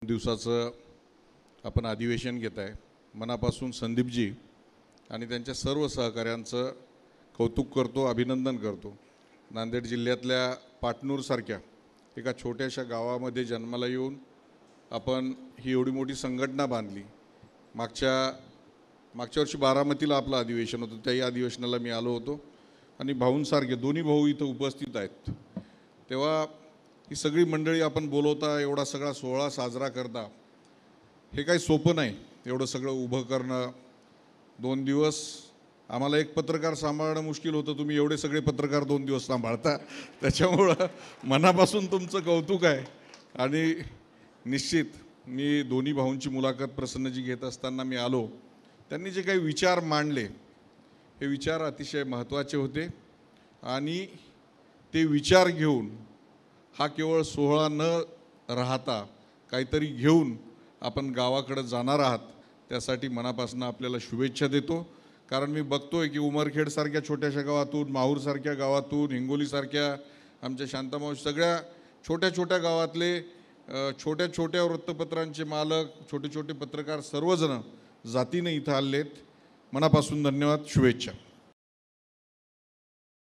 दिवसाचं आपण अधिवेशन घेत आहे। मनापासून संदीपजी आणि त्यांच्या सर्व सहकाऱ्यांचं कौतुक करतो, अभिनंदन करतो। नांदेड जिल्ह्यातल्या पाटनूरसारख्या एका छोट्याशा गावामध्ये जन्माला येऊन आपण ही एवढी मोठी संघटना बांधली। मागच्या वर्षी बारामतीला आपलं अधिवेशन होतं, त्याही अधिवेशनाला मी आलो होतो आणि भाऊंसारखे दोन्ही भाऊ इथं उपस्थित आहेत। तेव्हा ही सगळी मंडळी आपण बोलवता, एवढा सगळा सोहळा साजरा करता, हे काही सोपं नाही। एवढं सगळं उभं करणं, 2 दिवस आम्हाला एक पत्रकार सांभाळणं मुश्किल होतं, तुम्ही एवढे सगळे पत्रकार 2 दिवस सांभाळता, त्याच्यामुळं मनापासून तुमचं कौतुक आहे। आणि निश्चित मी दोन्ही भाऊंची मुलाखत प्रसन्नजी घेत असताना मी आलो, त्यांनी जे काही विचार मांडले हे विचार अतिशय महत्त्वाचे होते आणि ते विचार घेऊन हा केवळ सोहळा न राहता काहीतरी घेऊन आपण गावाकडे जाणार आहात, त्यासाठी मनापासून आपल्याला शुभेच्छा देतो। कारण मी बघतोय की उमरखेडसारख्या छोट्याशा गावातून, माहूरसारख्या गावातून, हिंगोलीसारख्या आमच्या शांतामावशी, सगळ्या छोट्या छोट्या गावातले छोट्या छोट्या वृत्तपत्रांचे मालक, छोटे छोटे पत्रकार सर्वजण जातीने इथं आलेत। मनापासून धन्यवाद, शुभेच्छा।